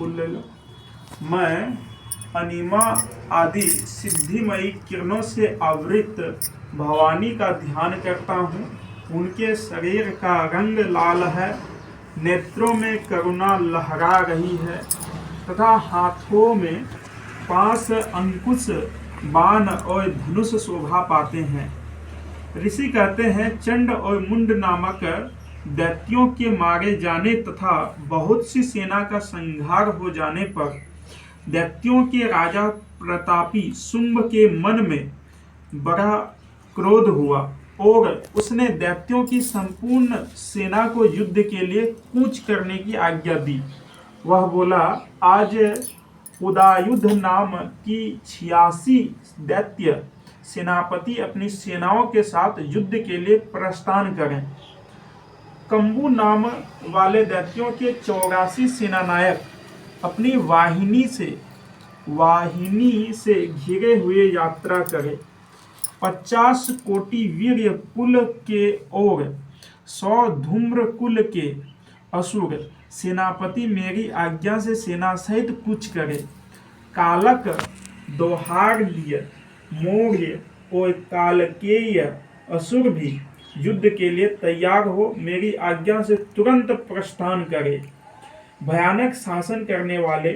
फूल ले लो। मैं अनिमा आदि सिद्धिमयी किरणों से आवृत भवानी का ध्यान करता हूँ। उनके शरीर का रंग लाल है, नेत्रों में करुणा लहरा रही है तथा हाथों में पास अंकुश, बाण और धनुष शोभा पाते हैं। ऋषि कहते हैं, चंड और मुंड नामक दैत्यों के मारे जाने तथा बहुत सी सेना का संहार हो जाने पर दैत्यों के राजा प्रतापी शुंभ के मन में बड़ा क्रोध हुआ और उसने दैत्यों की संपूर्ण सेना को युद्ध के लिए कूच करने की आज्ञा दी। वह बोला, आज उदायुध नाम की 86 दैत्य सेनापति अपनी सेनाओं के साथ युद्ध के लिए प्रस्थान करें। कंबू नाम वाले दैत्यों के 84 सेनानायक अपनी वाहिनी से घिरे हुए यात्रा करें। 50 कोटि वीर्य कुल के और 100 धूम्र कुल के असुर सेनापति मेरी आज्ञा से सेना सहित कूच करे। कालक, दोहार्य, मौर्य और कालकेय असुर भी युद्ध के लिए तैयार हो मेरी आज्ञा से तुरंत प्रस्थान करे। भयानक शासन करने वाले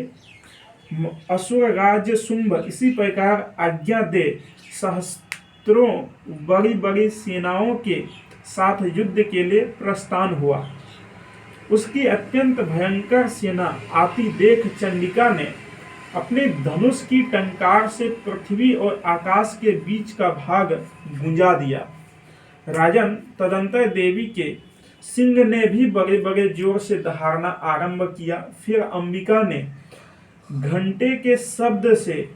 असुर राज्य शुंभ इसी प्रकार आज्ञा दे सहस्त्रों बड़ी बड़ी सेनाओं के साथ युद्ध के लिए प्रस्थान हुआ। उसकी अत्यंत भयंकर सेना आती देख चंडिका ने अपने धनुष की टंकार से पृथ्वी और आकाश के बीच का भाग गुंजा दिया। राजन, तदंतर देवी के सिंह ने भी बड़े बड़े जोर से दहाड़ना आरंभ किया। फिर अंबिका ने घंटे के शब्द से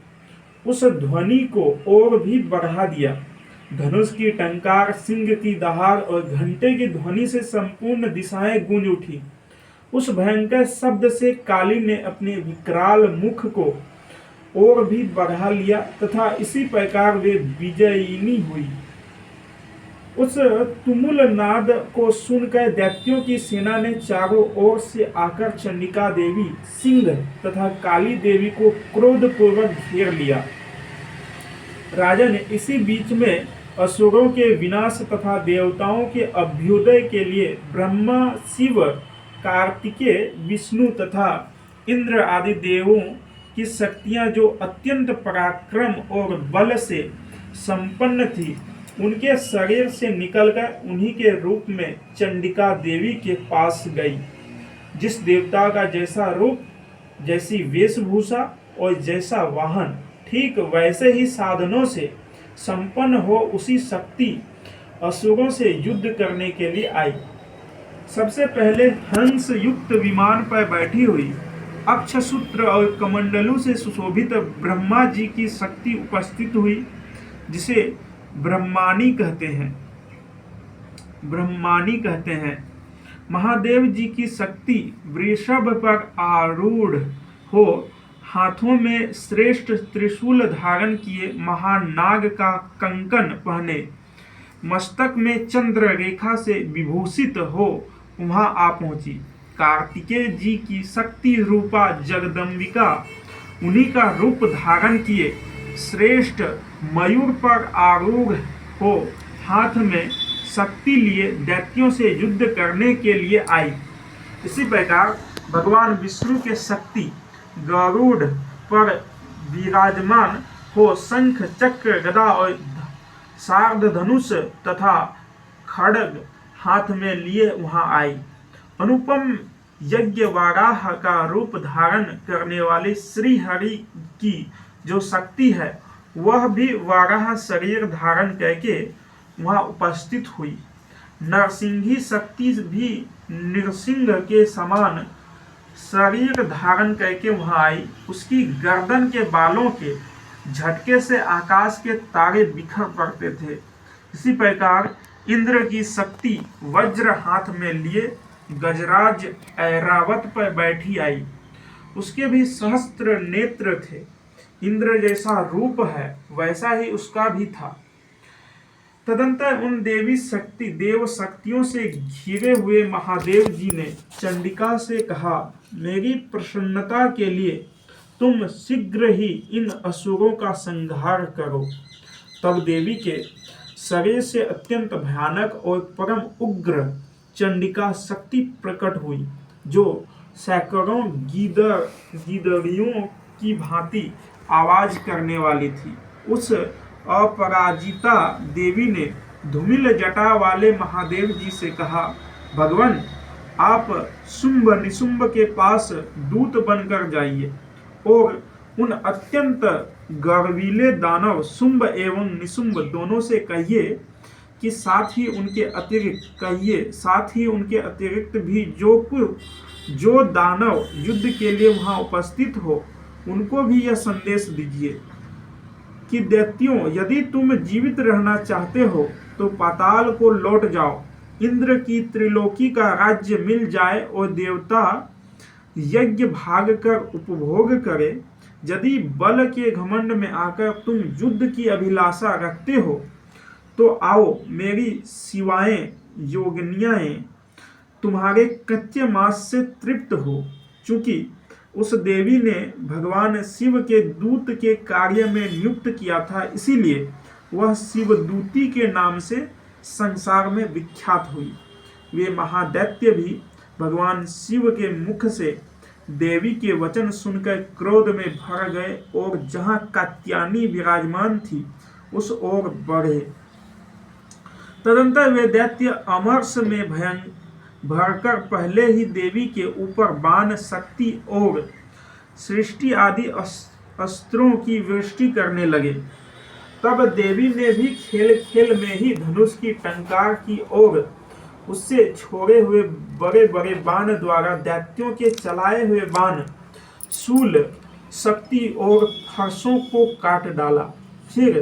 उस ध्वनि को और भी बढ़ा दिया। धनुष की टंकार, सिंह की दहाड़ और घंटे की ध्वनि से संपूर्ण दिशाएं गूंज उठी। उस भयंकर शब्द से काली ने अपने विकराल मुख को और भी बढ़ा लिया तथा इसी प्रकार वे विजयिनी हुई। उस तुमुल नाद को सुनकर दैत्यों की सेना ने चारों ओर से आकर चंडिका देवी, सिंह तथा काली देवी को क्रोधपूर्वक घेर लिया। राजन, इसी बीच में असुरों के विनाश तथा देवताओं के अभ्युदय के लिए ब्रह्मा, शिव, कार्तिकेय, विष्णु तथा इंद्र आदि देवों की शक्तियां जो अत्यंत पराक्रम और बल से संपन्न थी, उनके शरीर से निकलकर उन्हीं के रूप में चंडिका देवी के पास गई। जिस देवता का जैसा रूप, जैसी वेशभूषा और जैसा वाहन, ठीक वैसे ही साधनों से संपन्न हो उसी शक्ति असुरों से युद्ध करने के लिए आई। सबसे पहले हंस युक्त विमान पर बैठी हुई अक्षसूत्र और कमंडलू से सुशोभित ब्रह्मा जी की शक्ति उपस्थित हुई, जिसे ब्रह्मानी कहते हैं। महादेव जी की शक्ति वृषभ पर आरूढ़ हो हाथों में श्रेष्ठ त्रिशूल धारण किए, महानाग का कंकन पहने, मस्तक में चंद्र रेखा से विभूषित हो वहां आ पहुंची। कार्तिकेय जी की शक्ति रूपा जगदम्बिका उन्हीं का रूप धारण किए श्रेष्ठ मयूर पर आरूढ़ हो हाथ में शक्ति लिए दैत्यों से युद्ध करने के लिए आई। इसी प्रकार भगवान विष्णु के शक्ति गरुड़ पर विराजमान हो शंख, चक्र, गदा और शार्द धनुष तथा खड्ग हाथ में लिए वहां आई। अनुपम यज्ञ वाराह का रूप धारण करने वाली श्री हरि की जो शक्ति है, वह भी वाराह शरीर धारण करके वहां उपस्थित हुई। नरसिंही शक्ति भी नृसिंह के समान शरीर धारण करके वहां आई। उसकी गर्दन के बालों के झटके से आकाश के तारे बिखर पड़ते थे। इसी प्रकार इंद्र की शक्ति वज्र हाथ में लिए गजराज ऐरावत पर बैठी आई। उसके भी सहस्त्र नेत्र थे। इंद्र जैसा रूप है वैसा ही उसका भी था। तदंतर उन देव शक्तियों से घिरे हुए महादेव जी ने चंडिका से कहा, मेरी प्रसन्नता के लिए तुम शीघ्र ही इन असुरों का संहार करो। तब देवी के शरीर से अत्यंत भयानक और परम उग्र चंडिका शक्ति प्रकट हुई, जो सैकड़ों गीदड़ियों की भांति आवाज करने वाली थी। उस अपराजिता देवी ने धूमिल जटा वाले महादेव जी से कहा, भगवान, आप शुंभ निशुंभ के पास दूत बनकर जाइए और उन अत्यंत गर्वीले दानव शुंभ एवं निशुंभ दोनों से कहिए कि साथ ही उनके अतिरिक्त भी जो दानव युद्ध के लिए वहां उपस्थित हो, उनको भी यह संदेश दीजिए कि दैत्यों, यदि तुम जीवित रहना चाहते हो तो पाताल को लौट जाओ। इंद्र की त्रिलोकी का राज्य मिल जाए और देवता यज्ञ भाग कर उपभोग करे। यदि बल के घमंड में आकर तुम युद्ध की अभिलाषा रखते हो तो आओ, मेरी शिवाएं योगिनियाएं तुम्हारे कच्चे मांस से तृप्त हो। चूंकि उस देवी ने भगवान शिव के दूत के कार्य में नियुक्त किया था, इसीलिए वह शिवदूती के नाम से संसार में विख्यात हुई। वे महादैत्य भी भगवान शिव के मुख से देवी के वचन सुनकर क्रोध में भर गए और जहां कात्यायनी विराजमान थी उस ओर बढ़े। तदंतर वे दैत्य अमरस में भरकर पहले ही देवी के ऊपर बाण, शक्ति और सृष्टि आदि अस्त्रों की वृष्टि करने लगे। तब देवी ने भी खेल खेल में ही धनुष की टंकार की और उससे छोड़े हुए बड़े बड़े बाण द्वारा दैत्यों के चलाए हुए बाण, शूल, शक्ति और फरसों को काट डाला। फिर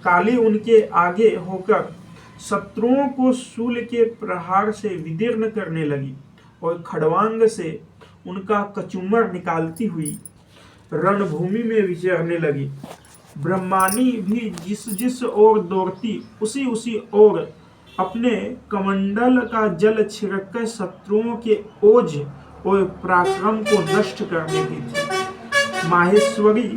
काली उनके आगे होकर शत्रुओं को शूल के प्रहार से विदीर्ण करने लगी और खड़वांग से उनका कचूमर निकालती हुई रणभूमि में विचरने लगी। ब्रह्मानी भी जिस ओर दौड़ती उसी ओर अपने कमंडल का जल छिड़ककर शत्रुओं के ओज और पराक्रम को नष्ट कर देती थी। माहेश्वरी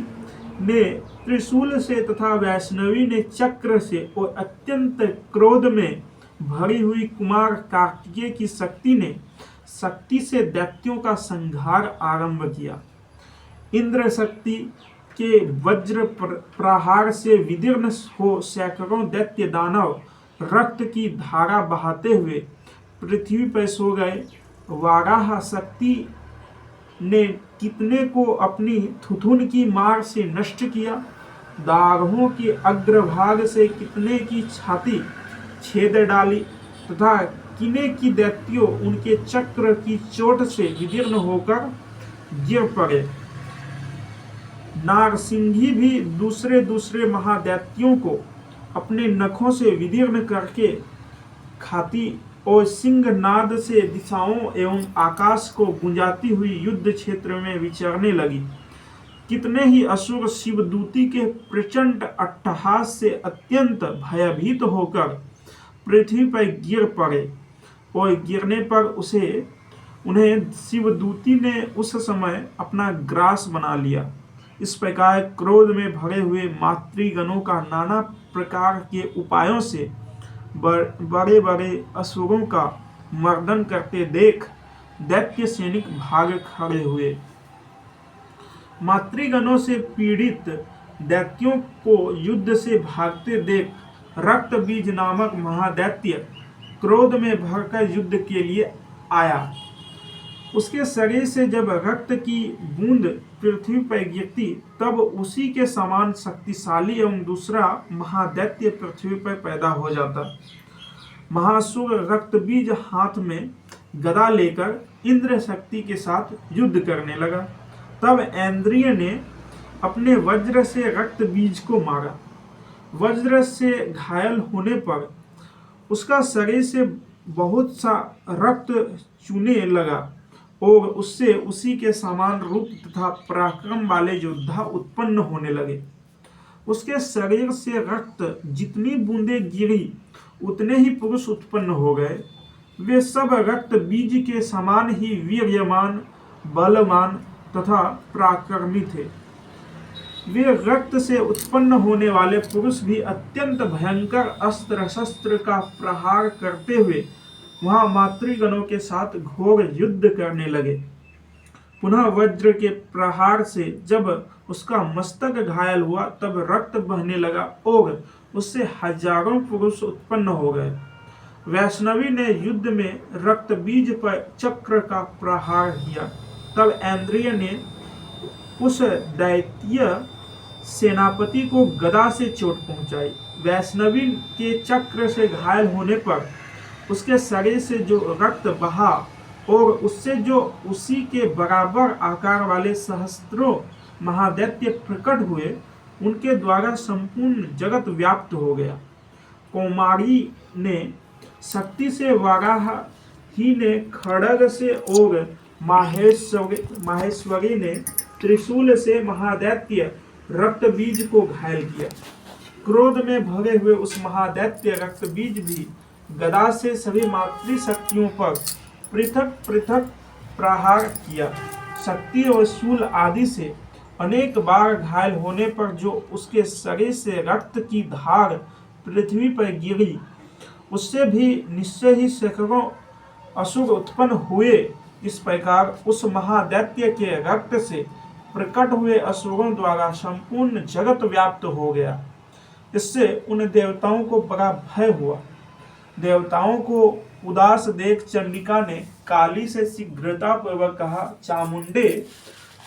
ने त्रिशूल से तथा वैष्णवी ने चक्र से और अत्यंत क्रोध में भरी हुई कुमार कार्तिकेय की शक्ति से दैत्यों का संहार आरंभ किया। इंद्र शक्ति के वज्र प्रहार से विदीर्ण हो सैकड़ों दैत्य दानव रक्त की धारा बहाते हुए पृथ्वी पर सो गए। वाराह शक्ति ने कितने को अपनी थुथुन की मार से नष्ट किया। दागों के अग्रभाग से कितने की छाती छेद डाली तथा किने की दैत्यों उनके चक्र की चोट से विदीर्ण होकर गिर पड़े। नारसिंही भी दूसरे महादैत्यों को अपने नखों से विदीर्ण करके खाती और सिंहनाद से दिशाओं एवं आकाश को गुंजाती हुई युद्ध क्षेत्र में विचरने लगी। कितने ही असुर शिवदूती के प्रचंड अट्टहास से अत्यंत भयभीत होकर पृथ्वी पर गिर पड़े और गिरने पर उन्हें शिवदूती ने उस समय अपना ग्रास बना लिया। इस प्रकार क्रोध में भरे हुए मातृगणों का नाना प्रकार के उपायों से बड़े बड़े असुरों का मर्दन करते देख दैत्य सैनिक भाग खड़े हुए। मातृगणों से पीड़ित दैत्यों को युद्ध से भागते देख रक्त बीज नामक महादैत्य क्रोध में भरकर युद्ध के लिए आया। उसके शरीर से जब रक्त की बूंद पृथ्वी पर गिरती तब उसी के समान शक्तिशाली एवं दूसरा महादैत्य पृथ्वी पर पैदा हो जाता। महासुर रक्तबीज हाथ में गदा लेकर इंद्र शक्ति के साथ युद्ध करने लगा। तब ऐन्द्रिय ने अपने वज्र से रक्त बीज को मारा। वज्र से घायल होने पर उसका शरीर से बहुत सा रक्त चूने लगा और उससे उसी के समान रूप तथा पराक्रम वाले योद्धा उत्पन्न होने लगे। उसके शरीर से रक्त जितनी बूंदें गिरी उतने ही पुरुष उत्पन्न हो गए। वे सब रक्त बीज के समान ही वीर्यमान बलवान तथा पराक्रमी थे। वे रक्त से उत्पन्न होने वाले पुरुष भी अत्यंत भयंकर अस्त्र शस्त्र का प्रहार करते हुए वहां मातृगणों के साथ घोर युद्ध करने लगे। पुनः वज्र के प्रहार से जब उसका मस्तक घायल हुआ तब रक्त बहने लगा और उससे हजारों पुरुष उत्पन्न हो गए। वैष्णवी ने युद्ध में रक्त बीज पर चक्र का प्रहार किया। तब इंद्रिय ने उस दैत्य सेनापति को गदा से चोट पहुंचाई। वैष्णवी के चक्र से घायल होने पर उसके शरीर से जो रक्त बहा और उससे जो उसी के बराबर आकार वाले सहस्त्रों महादैत्य प्रकट हुए, उनके द्वारा संपूर्ण जगत व्याप्त हो गया। कौमारी ने शक्ति से, वाराही ने खड्ग से और माहेश्वरी ने त्रिशूल से महादैत्य रक्त बीज को घायल किया। क्रोध में भरे हुए उस महादैत्य रक्त बीज भी गदा से सभी मातृ शक्तियों पर पृथक पृथक प्रहार किया। शक्ति और शूल आदि से अनेक बार घायल होने पर जो उसके शरीर से रक्त की धार पृथ्वी पर गिरी, उससे भी निश्चय ही सैकड़ों असुर उत्पन्न हुए। इस प्रकार उस महादैत्य के रक्त से प्रकट हुए असुरों द्वारा संपूर्ण जगत व्याप्त हो गया। इससे उन देवताओं को बड़ा भय हुआ। देवताओं को उदास देख चंडिका ने काली से शीघ्रता पूर्वक कहा, चामुंडे,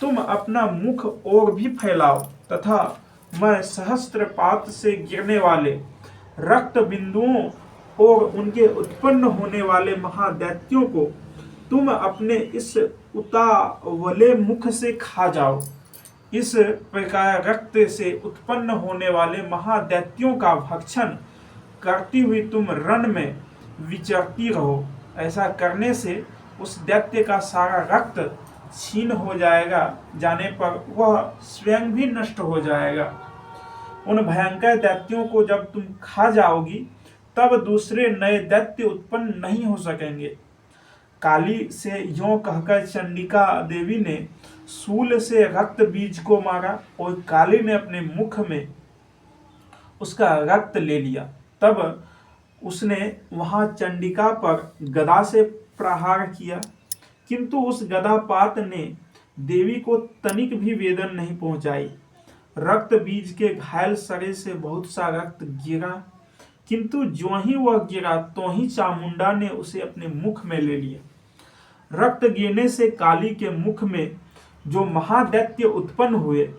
तुम अपना मुख और भी फैलाओ तथा मैं सहस्त्रपात से गिरने वाले रक्त बिंदुओं और उनके उत्पन्न होने वाले महादैत्यों को तुम अपने इस उतावले मुख से खा जाओ। इस प्रकार रक्त से उत्पन्न होने वाले महादैत्यों का भक्षण करती हुई तुम रण में विचरती रहो। ऐसा करने से उस दैत्य का सारा रक्त छीन हो जाएगा, जाने पर वह स्वयं भी नष्ट हो जाएगा। उन भयंकर दैत्यों को जब तुम खा जाओगी तब दूसरे नए दैत्य उत्पन्न नहीं हो सकेंगे। काली से यों कहकर चंडिका देवी ने शूल से रक्त बीज को मारा और काली ने अपने मुख में उसका रक्त ले लिया। तब उसने वहां चंडिका पर गदा से प्रहार किया, किंतु उस गदापात ने देवी को तनिक भी वेदन नहीं पहुंचाई। रक्त बीज के घायल शरीर से बहुत सा रक्त गिरा, किंतु जो ही वह गिरा तो ही चामुंडा ने उसे अपने मुख में ले लिया। रक्त गिरने से काली के मुख में जो महादैत्य उत्पन्न हुए,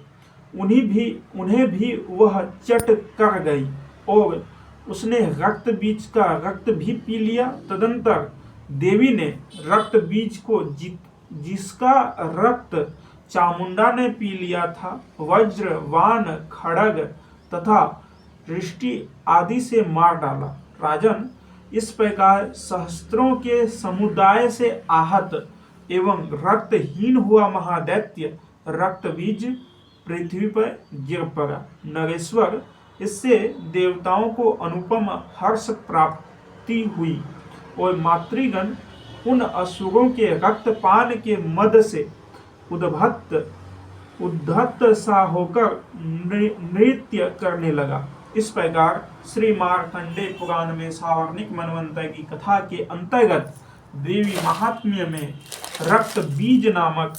उन्हें भी वह चट कर गई और उसने रक्त बीज का रक्त भी पी लिया। तदंतर देवी ने रक्त बीज को जिसका रक्त चामुंडा ने पी लिया था, वज्र, वान, खड्ग तथा दृष्टि आदि से मार डाला। राजन, इस प्रकार सहस्त्रों के समुदाय से आहत एवं रक्तहीन हुआ महादैत्य रक्त बीज पृथ्वी पर गिर पड़ा। नरेश्वर, इससे देवताओं को अनुपम हर्ष प्राप्ति हुई और मातृगण उन असुरों के रक्तपान के मद से उद्धत सा होकर नृत्य करने लगा। इस प्रकार श्री मार्कंडेय पुराण में सावर्णिक मनवंतर की कथा के अंतर्गत देवी महात्म्य में रक्त बीज नामक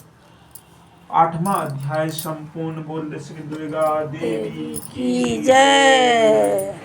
8वां अध्याय संपूर्ण। बोल श्री दुर्गा देवी की जय।